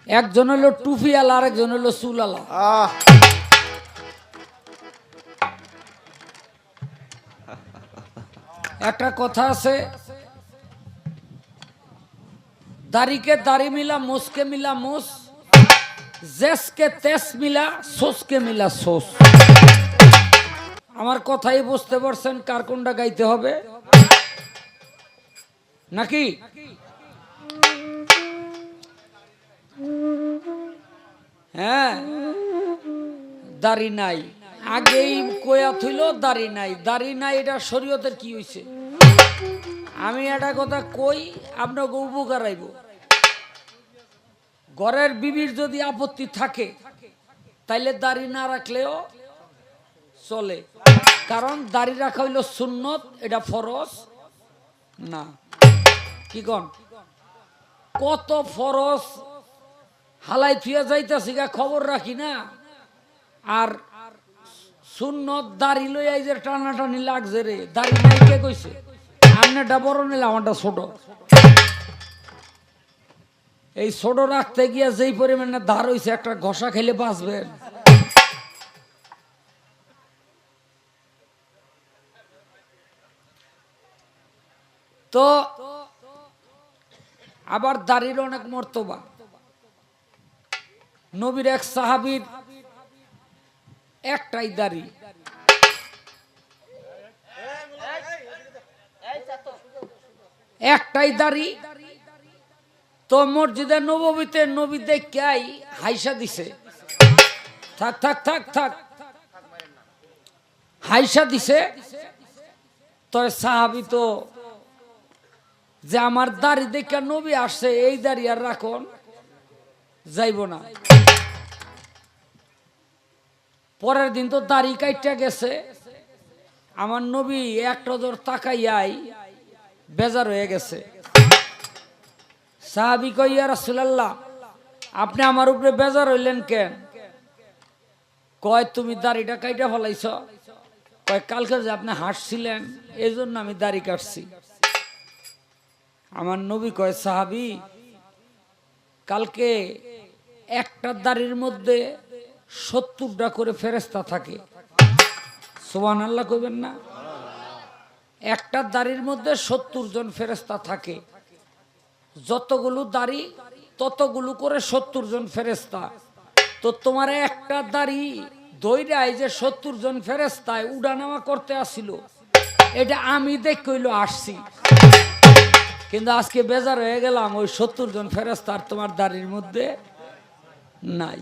একজন হলো টুপিওয়ালা আর একজন হলো চুলালা। একটা কথা আছে, দাড়িকে দাড়ি মিলা, মোসকে মিলা মোস, জেসকে তেস মিলা, সোসকে মিলা সোস। আমার কথাই বুঝতে পারছেন কার কোনটা গাইতে হবে নাকি? হ্যাঁ, দাড়ি নাই আগেই কয়া থইল, দাড়ি নাই, দাড়ি নাই, এটা শরীয়তের কি হইছে? আমি একটা কথা কই, আপনাকে উপকার আইব। ঘরের বিবির যদি আপত্তি থাকে তাইলে দাড়ি না রাখলেও চলে, কারণ দাড়ি রাখা হইল সুন্নত, এটা ফরজ না। কি কন? কত ফরজ হালাই থুয়া যাইতাছি গা, খবর রাখি না। আর সুন্নত দাড়ি লইয়া যে টানাটানি লাগছে রে, দাড়ি নাই কে কইছে? আপনারটা বড় নিলে আমারটা ছোট। এই ছোট রাখতে গিয়া যেই পরিমাণে ধার হইছে, একটা ঘষা খেলে বাঁচবেন। তো আবার দাড়ির অনেক মর্তবা। নবীর এক সাহাবীর একটাই দাড়ি, একটাই দাড়ি। তো মসজিদে নববীতে নবী দেখাই হাইসা দিছে, থাক থাক থাক থাক, হাইসা দিছে। তো সাহাবী তো যে আমার দাড়ি দেখা নবী আসছে, এই দাড়ি আর রাখন যাইব না। পরের দিন তো দাড়ি কাইটা গেছে, আমার নবী এক নজর তাকাইয়াই বেজার হয়ে গেছে। সাহাবী কই, ইয়া রাসূলুল্লাহ, আপনি আমার উপরে বেজার হইলেন কেন? কয়, তুমি দাড়িটা কাইটা ফলাইছ। কয়, কালকে যে আপনি হাসছিলেন এই জন্য আমি দাড়ি কাটছি। আমার নবী কয়, সাহাবী, কালকে একটা দাড়ির মধ্যে 70টা করে ফেরেশতা থাকে। সুবহানাল্লাহ কইবেন না? একটা দাড়ির মধ্যে 70 জন ফেরেশতা থাকে। যতগুলো দাড়ি ততগুলো করে 70 জন ফেরেশতা। তো তোমার একটা দাড়ি দইরাই যে 70 জন ফেরেশতায় উড়ানামা করতে আসছিল, এটা আমি দেখ কইল আসছি, কিন্তু আজকে বেজার হয়ে গেলাম, ওই 70 জন ফেরেশতার তোমার দাড়ির মধ্যে নাই।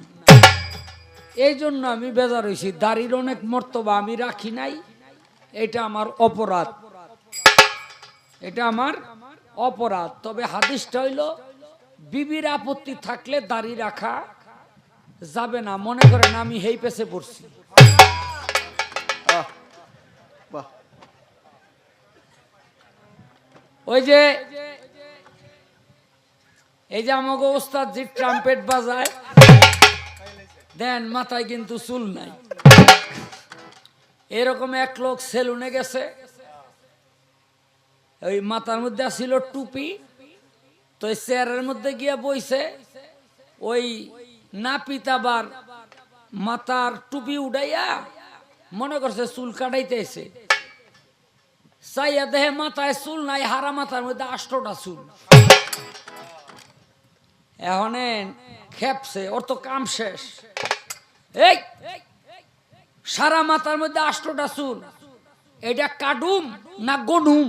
এই জন্য আমি বেজার হইছি। দাড়ির অনেক মর্তবা, আমি রাখি নাই, এটা আমার অপরাধ, এটা আমার অপরাধ। তবে হাদিসটা হইল, বিবির আপত্তি থাকলে দাড়ি রাখা যাবে না। মনে করেন আমি হেই পেছে পড়ছি, ওই যে এই যে আমাকে ওস্তাদ জি ট্রাম্পেট বাজায় দেন, মাথায় কিন্তু চুল নাই। এরকম এক লোক সেলুনে গেছে, ওই মাথার মধ্যে ছিল টুপি, তো চেয়ারের মধ্যে গিয়া বইছে, ওই নাপিত আবার মাথার টুপি উঠাইয়া মনে করছে চুল কাটাইতেছে, চাইয়া দেহে মাথায় চুল নাই, হারা মাথার মধ্যে 8টা চুল। এখন খেপছে, ওর তো কাম শেষ। এই সারা মাথার মধ্যে 8টা চুল, এটা কাটুম না গনুম?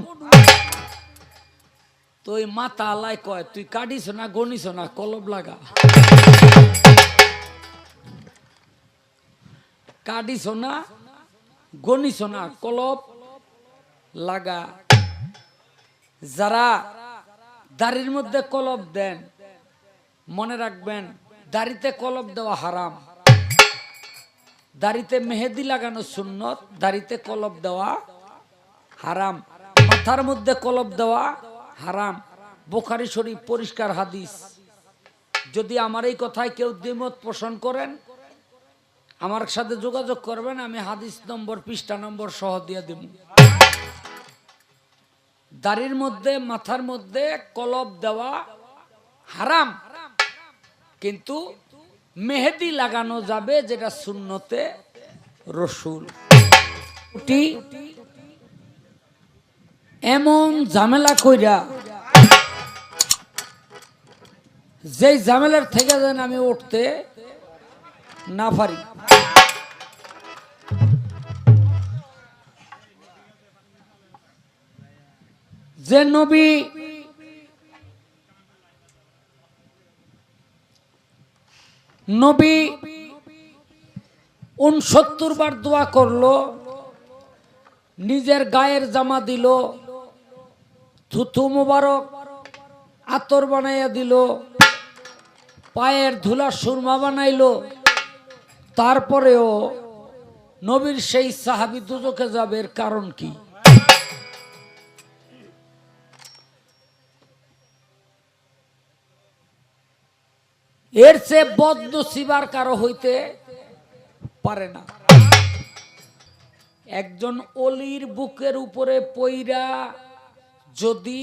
তো ওই মাথা আলাই কয়, তুই কাটিস না গনিস না, কলব লাগা। কাটিস না গনিস না, কলব লাগা। যারা দাড়ির মধ্যে কলব দেন, মনে রাখবেন দাড়িতে কলব দেওয়া হারাম। দাড়িতে মেহেদি লাগানো সুন্নত, দাড়িতে কলব দেওয়া হারাম। মাথার মধ্যে কলব দেওয়া হারাম। বুখারী শরীফ পরিষ্কার হাদিস। যদি আমার এই কথায় কেউ দ্বিমত পোষণ করেন, আমার সাথে যোগাযোগ করবেন, আমি হাদিস নম্বর পৃষ্ঠা নম্বর সহ দিয়ে দেব। দাড়ির মধ্যে মাথার মধ্যে কলব দেওয়া হারাম। কিন্তু মেহেদি লাগানো যাবে, যেটা সুন্নতে রসুল। এমন ঝামেলা কইরা, যেই ঝামেলার থেকে যেন আমি উঠতে না পারি। যে নবী 69 বার দোয়া করলো, নিজের গায়ের জামা দিল, থুথু মুবারক আতর বানাইয়া দিল, পায়ের ধুলা সুরমা বানাইলো, তারপরেও নবীর সেই সাহাবী দুজকে যাবে। এর কারণ কি? এর চেয়ে বদনসিবার কারো হইতে পারে না। একজন অলির বুকের উপরে পইরা যদি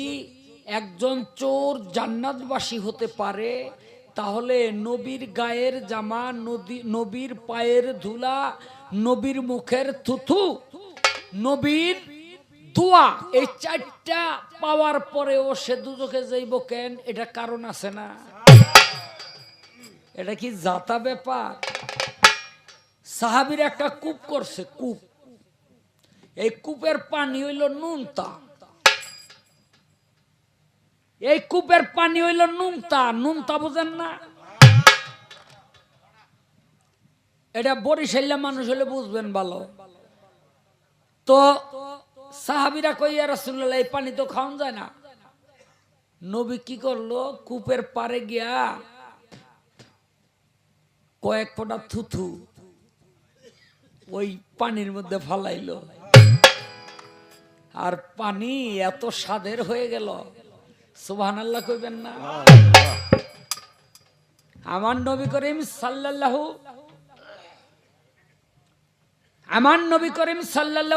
একজন চোর জান্নাতবাসী হতে পারে, তাহলে নবীর গায়ের জামা, নবীর পায়ের ধুলা, নবীর মুখের থুথু, নবীর দোয়া, এই চারটা পাওয়ার পরেও সে দুজকে যাইব কেন? এটা কারণ আছে না? এটা কি জাতা ব্যাপার? সাহাবীর একটা কূপ করছে, কূপ। এই কূপের পানি হইল নুনতা। এই কূপের পানি হইল নুনতা। নুনতা বুঝেন না? এটা বরিশাইলা মানুষ হলে বুঝবেন ভালো। তো সাহাবীরা কই, ইয়া রাসূলুল্লাহ, এই পানি তো খাওয়া যায় না। নবী কি করলো? কূপের পারে গিয়া কয়েক ফোঁটা থুথু ওই পানির মধ্যে ফালাইলো, আর পানি এত স্বাদের হয়ে গেল, সুবহানাল্লাহ কইবেন না? আমার নবী করিম সাল্লাল্লাহু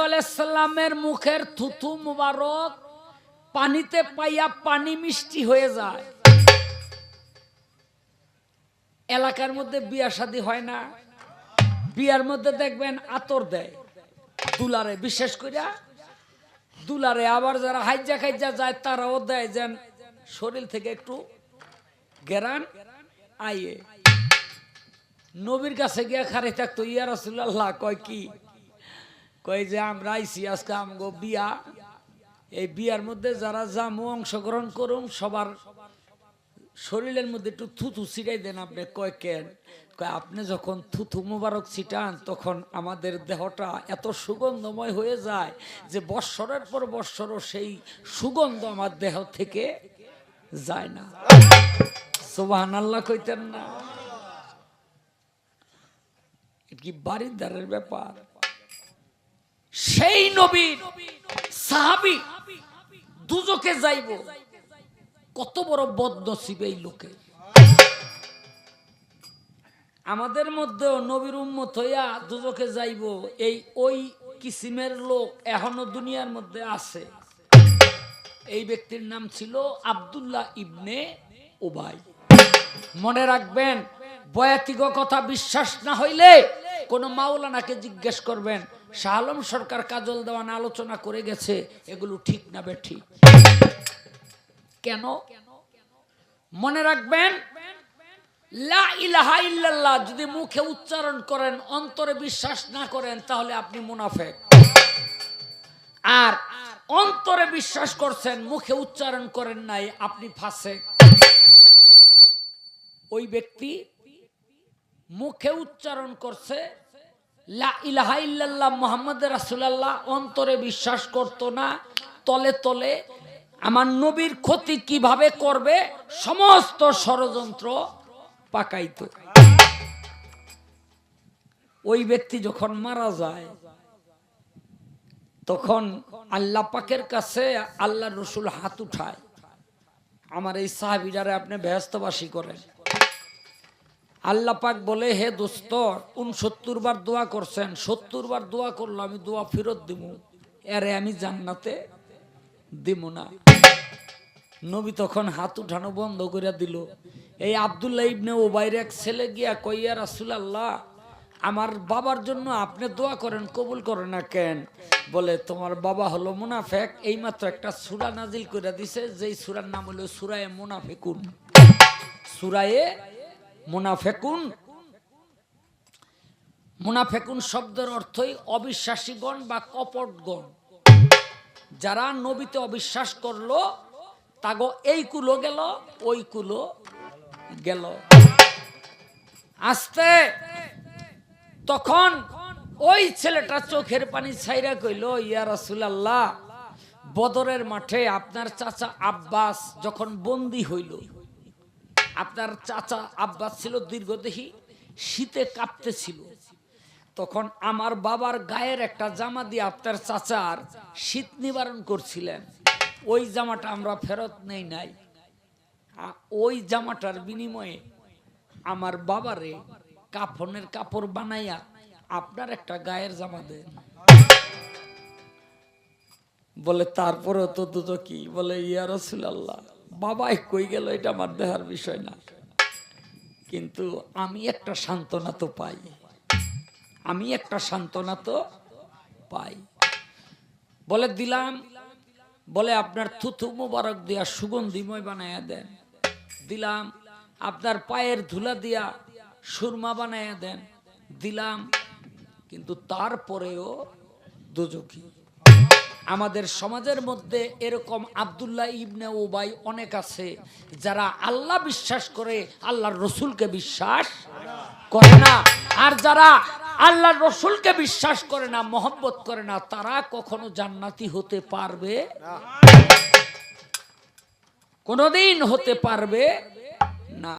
আলাইহি সাল্লামের মুখের থুথু মুবারক পানিতে পাইয়া পানি মিষ্টি হয়ে যায়। এলাকার মধ্যে বিয়া শাদী হয় না, বিয়ার মধ্যে দেখবেন আতর দেয় দুলারে, বিশেষ করে দুলারে। আবার যারা হাইজা খাইজা যায় তারাও দেয়, যেন শরীর থেকে একটু গেরান আইয়ে। নবীর কাছে গিয়া খারে থাকতো, ইয়া রাসূলুল্লাহ, কয় কি? কয় যে আমরা আইছি আজকে আমগো বিয়া, এই বিয়ার মধ্যে যারা জামু অংশগ্রহণ করুম সবার শরীরের মধ্যে একটু থুথু ছিটাই দেন আপনি। কয় কেন? কয় আপনি যখন থুথু মুবারক ছিটান তখন আমাদের দেহটা এত সুগন্ধময় হয়ে যায় যে বৎসরের পর বৎসরও সেই সুগন্ধ আমার দেহ থেকে যায় না। সুবহানাল্লাহ কইতেন না? কি বারিদারের ব্যাপার। সেই নবীর সাহাবী দুজকে যাইব, কত বড় বদনসিব এই লোকে। আমাদের মধ্যেও নবীর উম্মত হইয়া দুজকে যাইব, এই ওই কিসিমের লোক এখনো দুনিয়ার মধ্যে আছে। এই ব্যক্তির নাম ছিল আব্দুল্লাহ ইবনে উবাই। মনে রাখবেন, বয়াতিক কথা বিশ্বাস না হইলে কোন মাওলানাকে জিজ্ঞেস করবেন, শাহ আলম সরকার কাজল দেওয়ান আলোচনা করে গেছে, এগুলো ঠিক না বেঠিক। কেন? মনে রাখবেন, লা ইলাহা ইল্লাল্লাহ যদি মুখে উচ্চারণ করেন, অন্তরে বিশ্বাস না করেন, তাহলে আপনি মুনাফিক। আর অন্তরে বিশ্বাস করছেন, মুখে উচ্চারণ করেন নাই, আপনি ফাসিক। ওই ব্যক্তি মুখে উচ্চারণ করছে লা ইলাহা ইল্লাল্লাহ মুহাম্মদ রাসূলুল্লাহ, অন্তরে বিশ্বাস করত না, তলে তলে আমার নবীর ক্ষতি কিভাবে করবে সমস্ত ষড়যন্ত্র পাকাইতো। ওই ব্যক্তি যখন মারা যায়, তখন আল্লাহ পাকের কাছে আল্লাহ রসুল হাত উঠায়, আমার এই সাহাবীরারে আপনি বেহেশতবাসী করেন। আল্লাহ পাক বলে, হে দোস্ত, 69 বার দোয়া করছেন, 70 বার দোয়া করলো, আমি দোয়া ফেরত দিব, এরে আমি জান্নাতে দিব না। নবী তখন হাত উঠানো বন্ধ করে দিল। এই আব্দুল্লাহ ইবনে উবাইর এক ছেলে গিয়া কই, ইয়া রাসূলুল্লাহ, আমার বাবার জন্য আপনি দোয়া করেন, কবুল করেন না কেন? বলে, তোমার বাবা হলো মুনাফেক, এইমাত্র একটা সূরা নাজিল করে দিছে, যেই সূরার নাম হলো সূরায়ে মুনাফিকুন। সূরায়ে মুনাফিকুন। মুনাফিকুন শব্দের অর্থই অবিশ্বাসীগণ বা কপটগণ। যারা নবীতে অবিশ্বাস করলো তাগো এই কুলো গেল, ওই কুলো গেল। আস্তে তখন ওই ছেলেটা চোখের পানি ছাইরা কইল, ইয়া রাসূলুল্লাহ, বদরের মাঠে আপনার চাচা আব্বাস যখন বন্দী হইল, আপনার চাচা আব্বাস ছিল দীর্ঘদেহী, শীতে কাঁপতেছিল, তখন আমার বাবার গায়ের একটা জামা দিয়ে আপনার চাচার শীত নিবারণ করছিলেন। ওই জামাটা আমরা ফেরত নেই নাই। ওই জামাটার বিনিময়ে আমার বাবারে কাফনের কাপড় বানাইয়া আপনার একটা গায়ের জামা দেন। বলে, তারপরে তো দুটো কি? বলে, ইয়া রাসূলুল্লাহ, বাবাই কই গেল এটা আমার দেহার বিষয় না, কিন্তু আমি একটা সান্ত্বনা তো পাই, আমি একটা সান্ত্বনা তো পাই। বলে, দিলাম। বলে, আপনার থুথু মুবারক দিয়া সুগন্ধিময় বানাইয়া দেন। দিলাম। আপনার পায়ের ধুলা দিয়া সুরমা বানাইয়া দেন। দিলাম। কিন্তু তারপরেও দোজখী। আমাদের সমাজের মধ্যে এরকম আব্দুল্লাহ ইবনে উবাই অনেক আছে, যারা আল্লাহ বিশ্বাস করে, আল্লাহর রসুলকে বিশ্বাস করে না। আর যারা আল্লাহর রসুলকে বিশ্বাস করে না, মহব্বত করে না, তারা কখনো জান্নাতি হতে পারবে, কোনদিন হতে পারবে